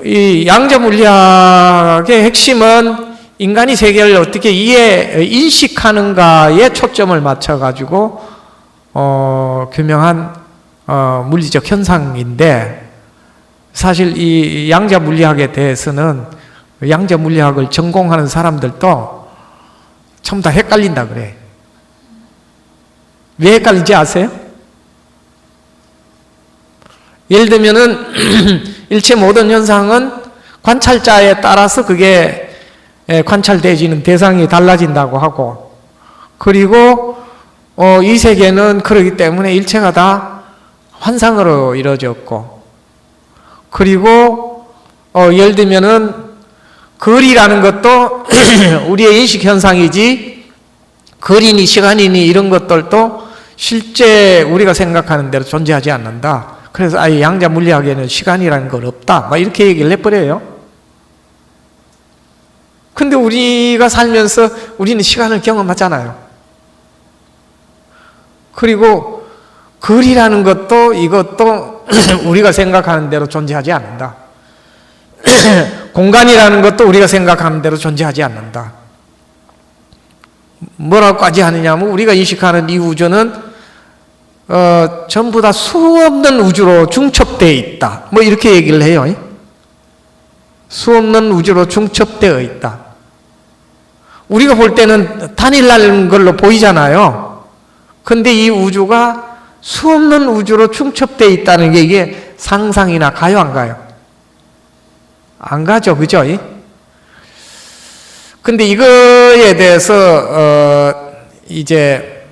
Speaker 1: 이 양자 물리학의 핵심은 인간이 세계를 어떻게 인식하는가에 초점을 맞춰가지고 규명한 물리적 현상인데, 사실 이 양자 물리학에 대해서는 양자 물리학을 전공하는 사람들도 전부 다 헷갈린다 그래. 왜 헷갈린지 아세요? 예를 들면은 일체 모든 현상은 관찰자에 따라서 그게 관찰되지는 대상이 달라진다고 하고, 그리고 이 세계는 그러기 때문에 일체가 다 환상으로 이루어졌고, 그리고 예를 들면은 거리라는 것도 우리의 인식 현상이지, 거리니 시간이니 이런 것들도 실제 우리가 생각하는 대로 존재하지 않는다. 그래서 아예 양자 물리학에는 시간이라는 건 없다, 막 이렇게 얘기를 해버려요. 근데 우리가 살면서 우리는 시간을 경험하잖아요. 그리고 거리라는 것도 이것도 우리가 생각하는 대로 존재하지 않는다. 공간이라는 것도 우리가 생각하는 대로 존재하지 않는다. 뭐라고까지 하느냐 하면 우리가 인식하는 이 우주는 전부 다 수없는 우주로 중첩되어 있다, 뭐 이렇게 얘기를 해요. 수없는 우주로 중첩되어 있다. 우리가 볼 때는 단일날 걸로 보이잖아요. 근데 이 우주가 수없는 우주로 중첩되어 있다는 게 이게 상상이나 가요, 안 가요? 안 가죠, 그죠? 근데 이거에 대해서 이제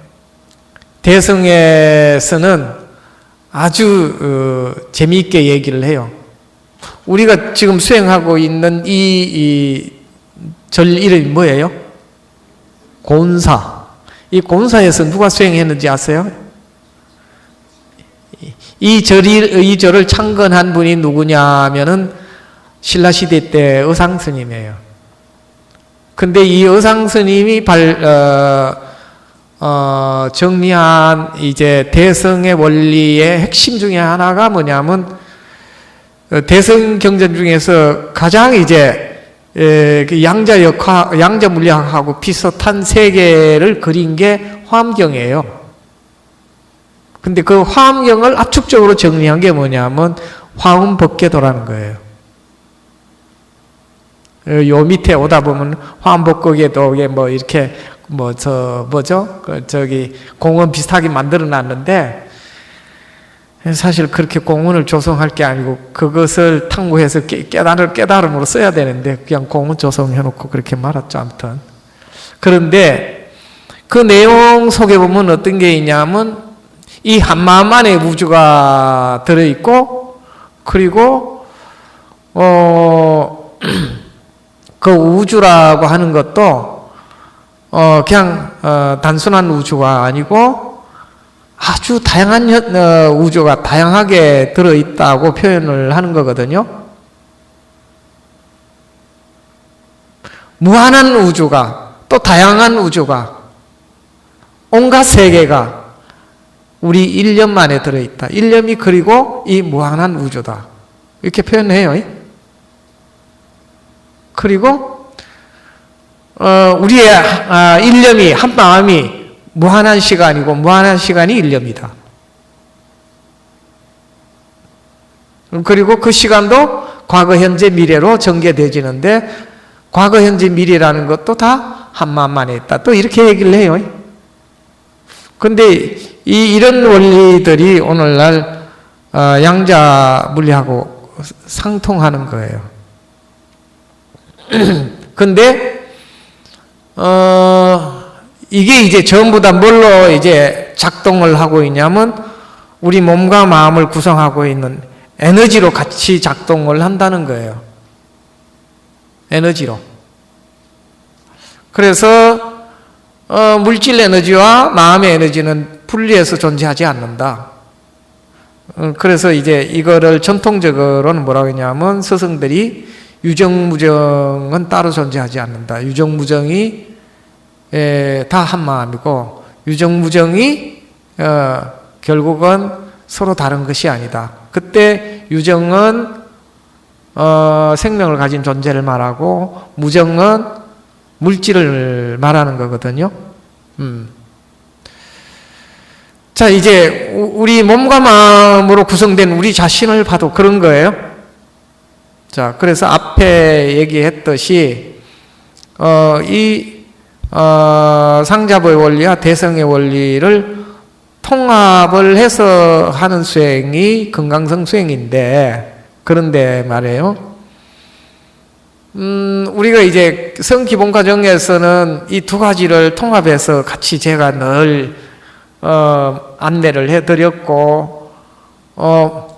Speaker 1: 대성에서는 아주 재미있게 얘기를 해요. 우리가 지금 수행하고 있는 이 절 이름이 뭐예요? 곤사. 이 곤사에서 누가 수행했는지 아세요? 이 절을 창건한 분이 누구냐면은 신라시대 때 의상스님이에요. 근데 이 의상스님이 정리한 이제 대성의 원리의 핵심 중에 하나가 뭐냐면, 대성 경전 중에서 가장 이제 양자 물리학하고 비슷한 세계를 그린 게 화엄경이에요. 근데 그 화엄경을 압축적으로 정리한 게 뭐냐면 화엄법계도라는 거예요. 요 밑에 오다 보면 화엄법계도에 뭐 이렇게 공원 비슷하게 만들어 놨는데, 사실 그렇게 공원을 조성할 게 아니고 그것을 탐구해서 깨달음으로 써야 되는데 그냥 공원 조성해 놓고 그렇게 말았죠. 아무튼 그런데 그 내용 속에 보면 어떤 게 있냐면 이 한마음 안에 우주가 들어있고, 그리고 그 우주라고 하는 것도 그냥 단순한 우주가 아니고 아주 다양한 우주가 다양하게 들어있다고 표현을 하는 거거든요. 무한한 우주가, 또 다양한 우주가, 온갖 세계가 우리 일념 안에 들어있다. 일념이 그리고 이 무한한 우주다, 이렇게 표현해요. 그리고 우리의 일념이, 한마음이 무한한 시간이고 무한한 시간이 일념이다. 그리고 그 시간도 과거, 현재, 미래로 전개되지는데 과거, 현재, 미래라는 것도 다 한마음 안에 있다. 또 이렇게 얘기를 해요. 근데 이런 원리들이 오늘날 양자 물리하고 상통하는 거예요. 근데 이게 이제 전부 다 뭘로 이제 작동을 하고 있냐면 우리 몸과 마음을 구성하고 있는 에너지로 같이 작동을 한다는 거예요. 에너지로. 그래서 물질 에너지와 마음의 에너지는 분리해서 존재하지 않는다. 그래서 이제 이거를 전통적으로는 뭐라고 했냐면 스승들이 유정무정은 따로 존재하지 않는다. 유정무정이 다 한마음이고 유정무정이 결국은 서로 다른 것이 아니다. 그때 유정은 생명을 가진 존재를 말하고 무정은 물질을 말하는 거거든요. 자, 이제 우리 몸과 마음으로 구성된 우리 자신을 봐도 그런 거예요. 자, 그래서 앞에 얘기했듯이 이 상잡의 원리와 대성의 원리를 통합을 해서 하는 수행이 금강성 수행인데, 그런데 말이에요. 우리가 이제 성기본 과정에서는 이 두 가지를 통합해서 같이 제가 늘 안내를 해드렸고,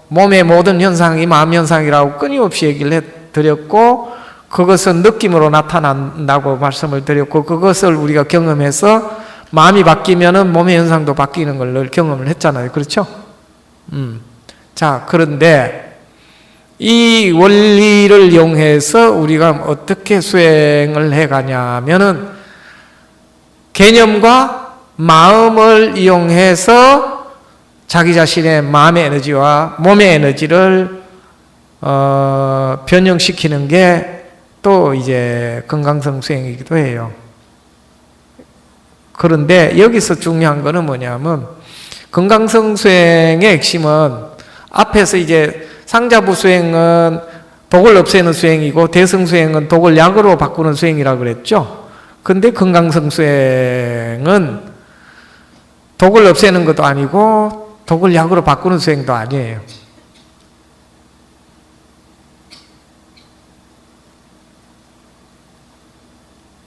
Speaker 1: 몸의 모든 현상이 마음 현상이라고 끊임없이 얘기를 해드렸고, 그것은 느낌으로 나타난다고 말씀을 드렸고, 그것을 우리가 경험해서 마음이 바뀌면은 몸의 현상도 바뀌는 걸 늘 경험을 했잖아요. 그렇죠? 자, 그런데 이 원리를 이용해서 우리가 어떻게 수행을 해가냐면은 개념과 마음을 이용해서 자기 자신의 마음의 에너지와 몸의 에너지를 변형시키는 게 또 이제 금강성 수행이기도 해요. 그런데 여기서 중요한 거는 뭐냐면 금강성 수행의 핵심은 앞에서 이제 상자부 수행은 독을 없애는 수행이고 대승 수행은 독을 약으로 바꾸는 수행이라고 그랬죠. 근데 금강성 수행은 독을 없애는 것도 아니고 독을 약으로 바꾸는 수행도 아니에요.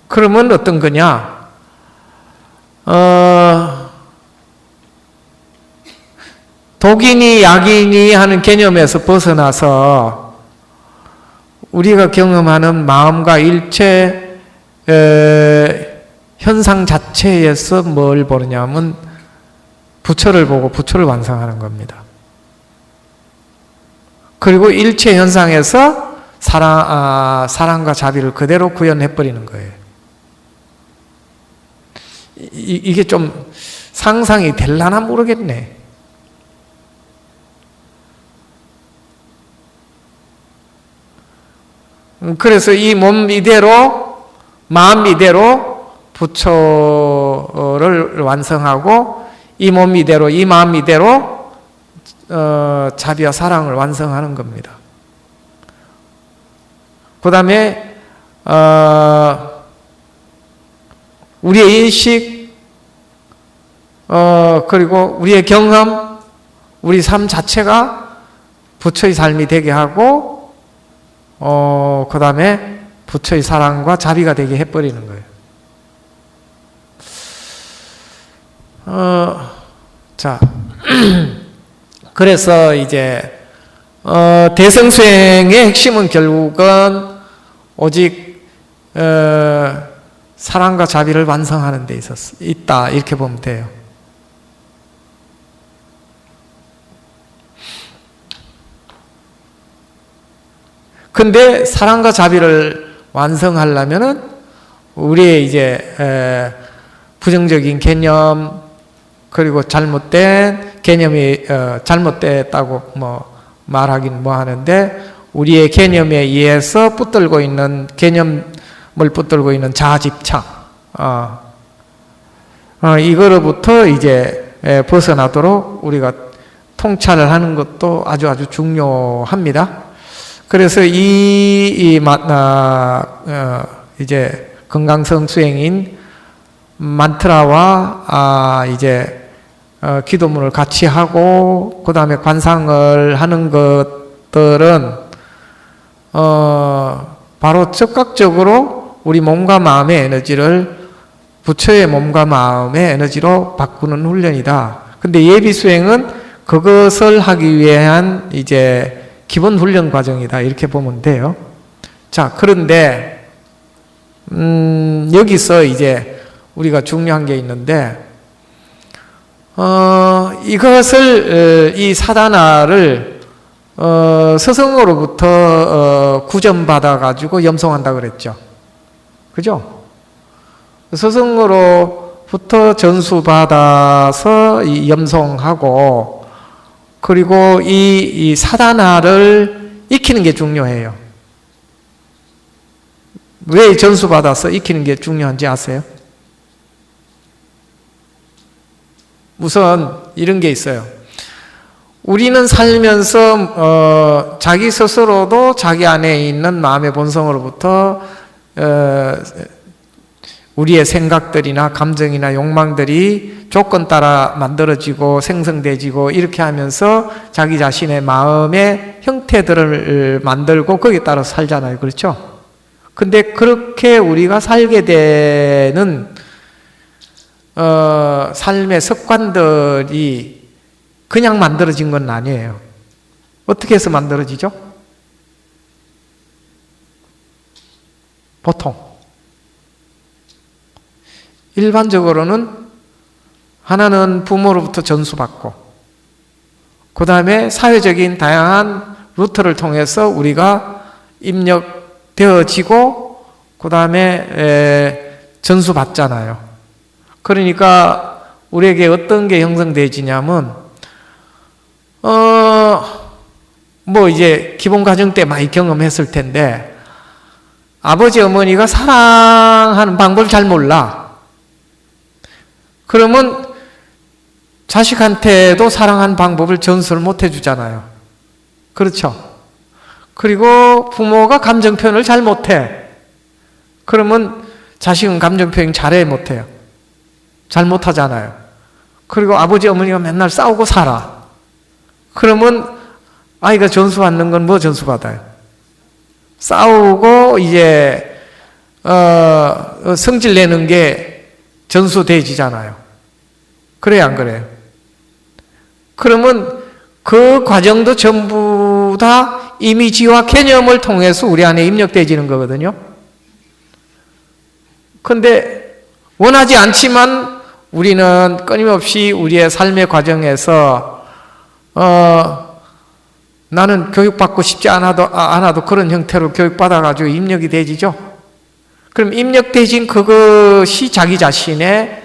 Speaker 1: 그러면 어떤 거냐? 독이니 약이니 하는 개념에서 벗어나서 우리가 경험하는 마음과 일체 현상 자체에서 뭘 보느냐면 부처를 보고 부처를 완성하는 겁니다. 그리고 일체 현상에서 사랑과 자비를 그대로 구현해버리는 거예요. 이게 좀 상상이 될라나 모르겠네. 그래서 이 몸 이대로 마음 이대로 부처를 완성하고 이 몸 이대로 이 마음 이대로 자비와 사랑을 완성하는 겁니다. 그 다음에 우리의 인식 그리고 우리의 경험 우리 삶 자체가 부처의 삶이 되게 하고 그 다음에 부처의 사랑과 자비가 되게 해버리는 거예요. 자, 그래서 이제, 대성수행의 핵심은 결국은 오직, 사랑과 자비를 완성하는 데 있다. 이렇게 보면 돼요. 근데 사랑과 자비를 완성하려면은 우리의 이제 부정적인 개념 그리고 잘못된 개념이 잘못됐다고 뭐 말하긴 뭐 하는데 우리의 개념에 의해서 붙들고 있는 개념을 붙들고 있는 자아집착 이거로부터 이제 벗어나도록 우리가 통찰을 하는 것도 아주 중요합니다. 그래서 이제 금강성 수행인 만트라와 이제 기도문을 같이 하고 그 다음에 관상을 하는 것들은 바로 즉각적으로 우리 몸과 마음의 에너지를 부처의 몸과 마음의 에너지로 바꾸는 훈련이다. 근데 예비 수행은 그것을 하기 위한 이제 기본 훈련 과정이다. 이렇게 보면 돼요. 자, 그런데, 여기서 이제 우리가 중요한 게 있는데, 이것을, 이 사다나를, 스승으로부터, 구전받아가지고 염송한다 그랬죠. 그죠? 스승으로부터 전수받아서 염송하고, 그리고 이 사다나를 익히는 게 중요해요. 왜 전수받아서 익히는 게 중요한지 아세요? 우선 이런 게 있어요. 우리는 살면서 자기 스스로도 자기 안에 있는 마음의 본성으로부터 우리의 생각들이나 감정이나 욕망들이 조건 따라 만들어지고 생성되지고 이렇게 하면서 자기 자신의 마음의 형태들을 만들고 거기에 따라 살잖아요. 그렇죠? 근데 그렇게 우리가 살게 되는 삶의 습관들이 그냥 만들어진 건 아니에요. 어떻게 해서 만들어지죠? 보통 일반적으로는 하나는 부모로부터 전수받고 그 다음에 사회적인 다양한 루트를 통해서 우리가 입력되어지고 그 다음에 전수받잖아요. 그러니까 우리에게 어떤 게 형성되어지냐면 뭐 이제 기본 과정 때 많이 경험했을 텐데 아버지 어머니가 사랑하는 방법을 잘 몰라. 그러면 자식한테도 사랑하는 방법을 전수를 못 해주잖아요. 그렇죠? 그리고 부모가 감정 표현을 잘 못해. 그러면 자식은 감정 표현 잘해 못해요? 잘 못하잖아요. 그리고 아버지 어머니가 맨날 싸우고 살아. 그러면 아이가 전수받는 건 뭐 전수받아요? 싸우고 이제 성질 내는 게 전수돼지잖아요. 그래요, 안 그래요? 그러면 그 과정도 전부 다 이미지와 개념을 통해서 우리 안에 입력되어지는 거거든요. 근데 원하지 않지만 우리는 끊임없이 우리의 삶의 과정에서 나는 교육받고 싶지 않아도 그런 형태로 교육받아가지고 입력이 되지죠. 그럼 입력되진 그것이 자기 자신의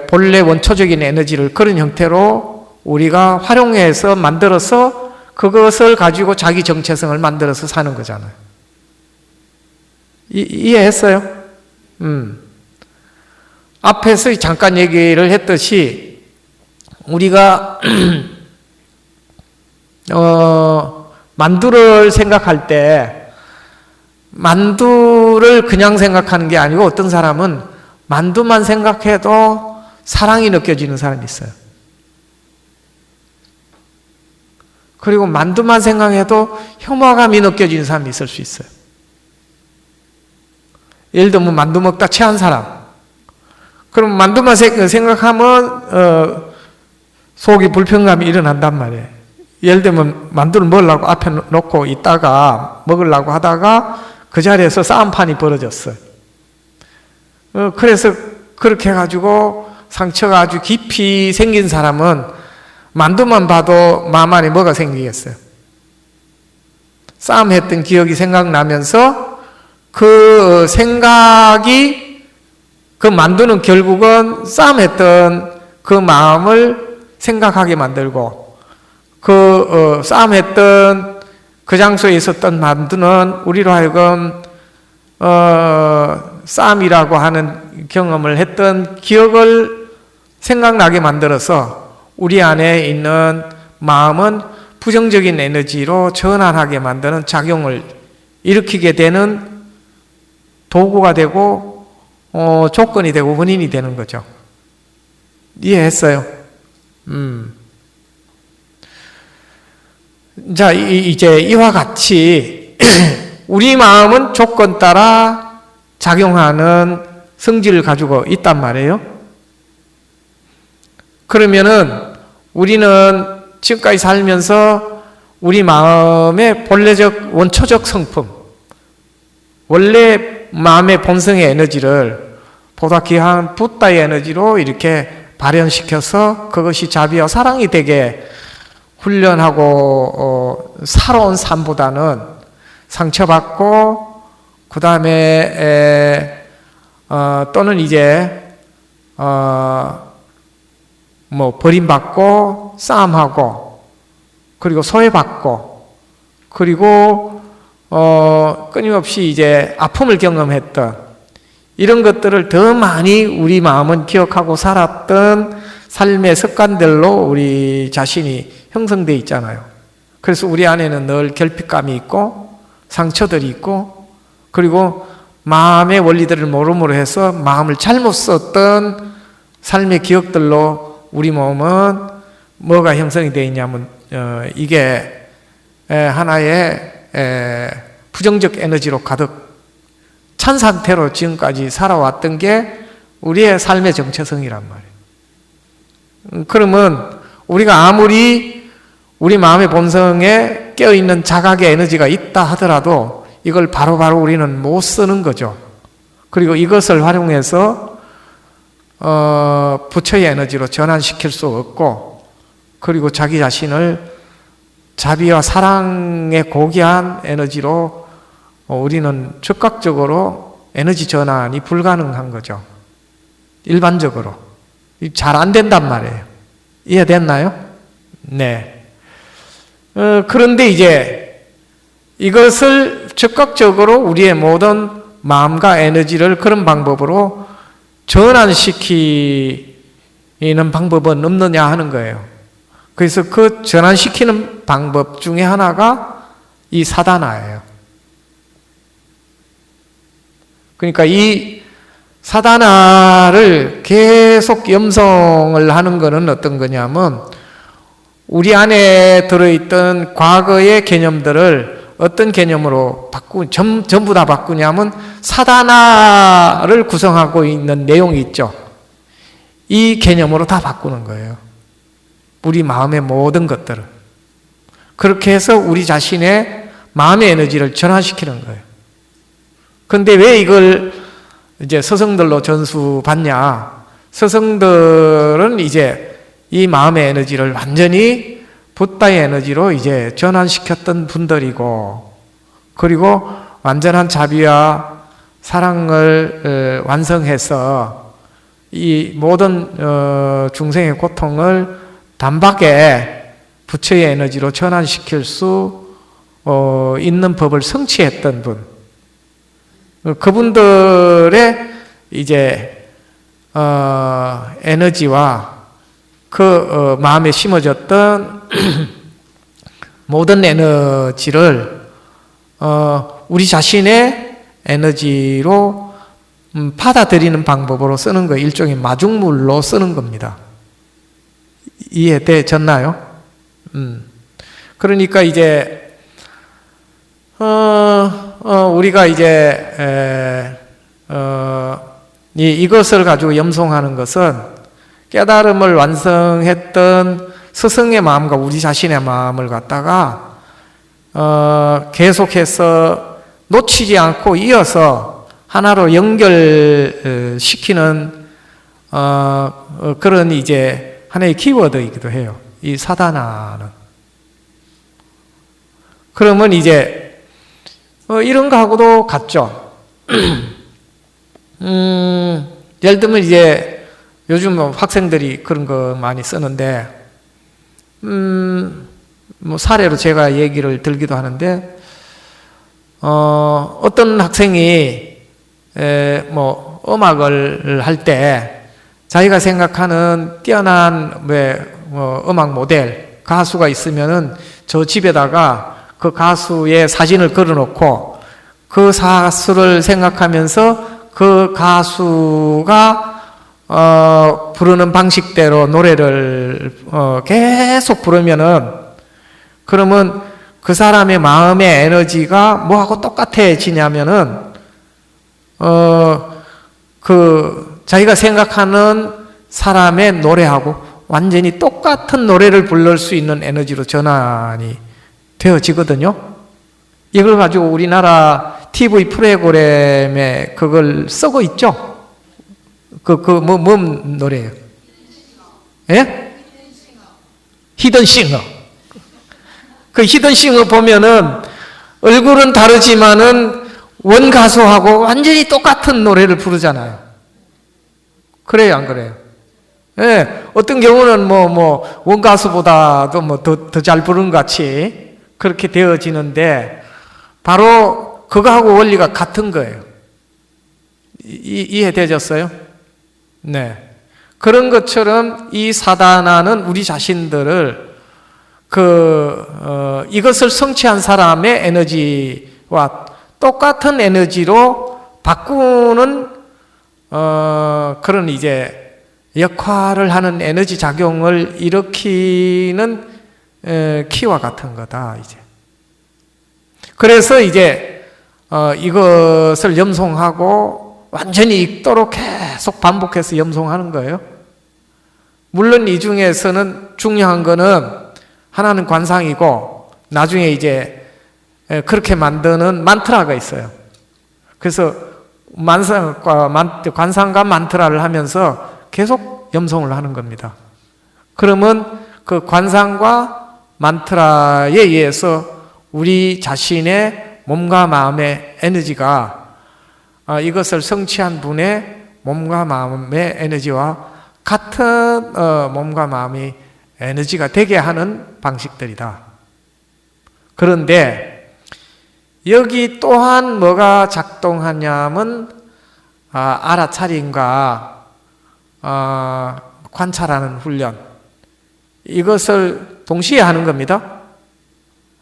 Speaker 1: 본래 원초적인 에너지를 그런 형태로 우리가 활용해서 만들어서 그것을 가지고 자기 정체성을 만들어서 사는 거잖아요. 이해했어요? 앞에서 잠깐 얘기를 했듯이 우리가 만두를 생각할 때 만두를 그냥 생각하는 게 아니고 어떤 사람은 만두만 생각해도 사랑이 느껴지는 사람이 있어요. 그리고 만두만 생각해도 혐오감이 느껴지는 사람이 있을 수 있어요. 예를 들면 만두 먹다 체한 사람. 그럼 만두만 생각하면 속이 불편감이 일어난단 말이에요. 예를 들면 만두를 먹으려고 앞에 놓고 있다가 먹으려고 하다가 그 자리에서 싸움판이 벌어졌어요. 그래서 그렇게 해가지고 상처가 아주 깊이 생긴 사람은 만두만 봐도 마음 안에 뭐가 생기겠어요? 싸움했던 기억이 생각나면서 그 생각이 그 만두는 결국은 싸움했던 그 마음을 생각하게 만들고 싸움했던 그 장소에 있었던 만두는 우리로 하여금 싸움이라고 하는 경험을 했던 기억을 생각나게 만들어서 우리 안에 있는 마음은 부정적인 에너지로 전환하게 만드는 작용을 일으키게 되는 도구가 되고 조건이 되고 원인이 되는 거죠. 이해했어요? 자, 이제 이와 같이 우리 마음은 조건 따라 작용하는 성질을 가지고 있단 말이에요. 그러면은 우리는 지금까지 살면서 우리 마음의 본래적 원초적 성품, 원래 마음의 본성의 에너지를 보다 귀한 붓다의 에너지로 이렇게 발현시켜서 그것이 자비와 사랑이 되게 훈련하고 살아온 삶보다는 상처받고 그 다음에 또는 이제 뭐 버림받고 싸움하고 그리고 소외받고 그리고 끊임없이 이제 아픔을 경험했던 이런 것들을 더 많이 우리 마음은 기억하고 살았던 삶의 습관들로 우리 자신이 형성되어 있잖아요. 그래서 우리 안에는 늘 결핍감이 있고 상처들이 있고 그리고 마음의 원리들을 모름으로 해서 마음을 잘못 썼던 삶의 기억들로 우리 몸은 뭐가 형성이 되어 있냐면 이게 하나의 부정적 에너지로 가득 찬 상태로 지금까지 살아왔던 게 우리의 삶의 정체성이란 말이에요. 그러면 우리가 아무리 우리 마음의 본성에 깨어있는 자각의 에너지가 있다 하더라도 이걸 바로바로 우리는 못 쓰는 거죠. 그리고 이것을 활용해서 부처의 에너지로 전환시킬 수 없고, 그리고 자기 자신을 자비와 사랑의 고귀한 에너지로 우리는 즉각적으로 에너지 전환이 불가능한 거죠. 일반적으로. 잘 안 된단 말이에요. 이해됐나요? 네. 그런데 이제 이것을 즉각적으로 우리의 모든 마음과 에너지를 그런 방법으로 전환시키는 방법은 없느냐 하는 거예요. 그래서 그 전환시키는 방법 중에 하나가 이 사다나예요. 그러니까 이 사다나를 계속 염성을 하는 것은 어떤 거냐면, 우리 안에 들어있던 과거의 개념들을 어떤 개념으로 전부 다 바꾸냐면 사다나를 구성하고 있는 내용이 있죠. 이 개념으로 다 바꾸는 거예요. 우리 마음의 모든 것들을. 그렇게 해서 우리 자신의 마음의 에너지를 전환시키는 거예요. 그런데 왜 이걸 이제 스승들로 전수받냐? 스승들은 이제 이 마음의 에너지를 완전히 붓다의 에너지로 이제 전환시켰던 분들이고, 그리고 완전한 자비와 사랑을 완성해서 이 모든 중생의 고통을 단박에 부처의 에너지로 전환시킬 수 있는 법을 성취했던 분, 그분들의 이제 에너지와 그 마음에 심어졌던 모든 에너지를 우리 자신의 에너지로 받아들이는 방법으로 쓰는 거, 일종의 마중물로 쓰는 겁니다. 이해되셨나요? 그러니까 이제 우리가 이제 이것을 가지고 염송하는 것은 깨달음을 완성했던 스승의 마음과 우리 자신의 마음을 갖다가 계속해서 놓치지 않고 이어서 하나로 연결시키는 그런 이제 하나의 키워드이기도 해요. 이 사다나는. 그러면 이제 이런 거하고도 같죠. 예를 들면 이제 요즘 학생들이 그런 거 많이 쓰는데, 뭐 사례로 제가 얘기를 들기도 하는데, 어떤 학생이 뭐 음악을 할 때 자기가 생각하는 뛰어난 음악 모델 가수가 있으면은 저 집에다가 그 가수의 사진을 걸어놓고 그 가수를 생각하면서 그 가수가 부르는 방식대로 노래를 계속 부르면은, 그러면 그 사람의 마음의 에너지가 뭐하고 똑같아지냐면은 그 자기가 생각하는 사람의 노래하고 완전히 똑같은 노래를 부를 수 있는 에너지로 전환이 되어지거든요. 이걸 가지고 우리나라 TV 프로그램에 그걸 쓰고 있죠. 뭔 노래예요? 예? 히든싱어. 그 히든싱어 보면은 얼굴은 다르지만은 원 가수하고 완전히 똑같은 노래를 부르잖아요. 그래요, 안 그래요? 예. 어떤 경우는 원 가수보다도 더 잘 부르는 것 같이 그렇게 되어지는데, 바로 그거하고 원리가 같은 거예요. 이해되셨어요? 네. 그런 것처럼 이 사다나는 우리 자신들을 이것을 성취한 사람의 에너지와 똑같은 에너지로 바꾸는 그런 이제 역할을 하는 에너지 작용을 일으키는 키와 같은 거다, 이제. 그래서 이제 이것을 염송하고 완전히 익도록 계속 반복해서 염송하는 거예요. 물론 이 중에서는 중요한 거는 하나는 관상이고 나중에 이제 그렇게 만드는 만트라가 있어요. 그래서 관상과 만트라를 하면서 계속 염송을 하는 겁니다. 그러면 그 관상과 만트라에 의해서 우리 자신의 몸과 마음의 에너지가 이것을 성취한 분의 몸과 마음의 에너지와 같은 몸과 마음이 에너지가 되게 하는 방식들이다. 그런데 여기 또한 뭐가 작동하냐면 알아차림과 관찰하는 훈련, 이것을 동시에 하는 겁니다.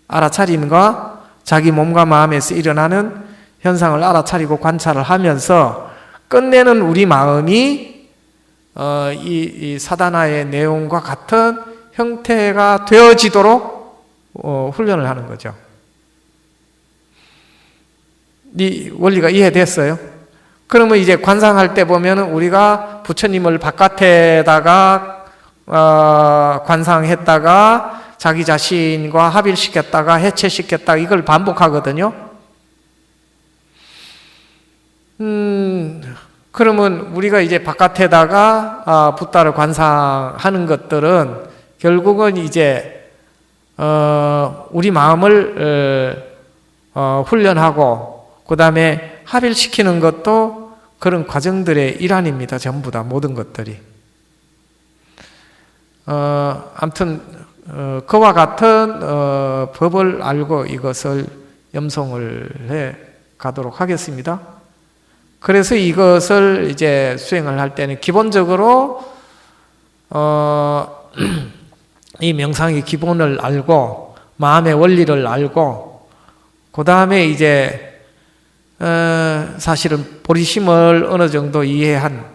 Speaker 1: 알아차림과 자기 몸과 마음에서 일어나는 현상을 알아차리고 관찰을 하면서 끝내는 우리 마음이 이 사다나의 내용과 같은 형태가 되어지도록 훈련을 하는 거죠. 이 원리가 이해됐어요? 그러면 이제 관상할 때 보면 우리가 부처님을 바깥에다가 관상했다가 자기 자신과 합일시켰다가 해체시켰다가 이걸 반복하거든요. 그러면 우리가 이제 바깥에다가 붓다를 관상하는 것들은 결국은 이제 우리 마음을 훈련하고 그 다음에 합일시키는 것도 그런 과정들의 일환입니다. 전부 다 모든 것들이. 아무튼 그와 같은 법을 알고 이것을 염송을 해 가도록 하겠습니다. 그래서 이것을 이제 수행을 할 때는 기본적으로 이 명상의 기본을 알고 마음의 원리를 알고 그 다음에 이제 사실은 보리심을 어느 정도 이해한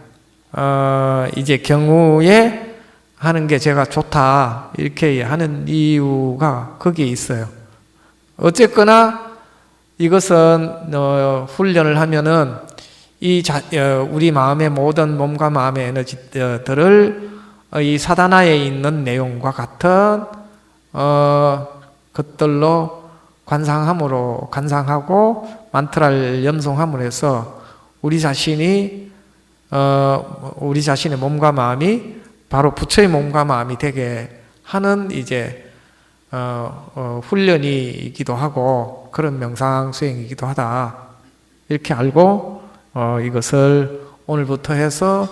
Speaker 1: 이제 경우에 하는 게 제가 좋다 이렇게 하는 이유가 거기에 있어요. 어쨌거나 이것은 훈련을 하면은 우리 마음의 모든 몸과 마음의 에너지들을 이 사다나에 있는 내용과 같은 것들로 관상하고 만트라를 염송함으로 해서 우리 자신의 몸과 마음이 바로 부처의 몸과 마음이 되게 하는 이제 훈련이기도 하고 그런 명상 수행이기도 하다 이렇게 알고 이것을 오늘부터 해서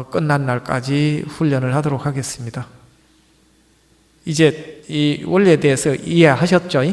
Speaker 1: 끝난 날까지 훈련을 하도록 하겠습니다. 이제 이 원리에 대해서 이해하셨죠?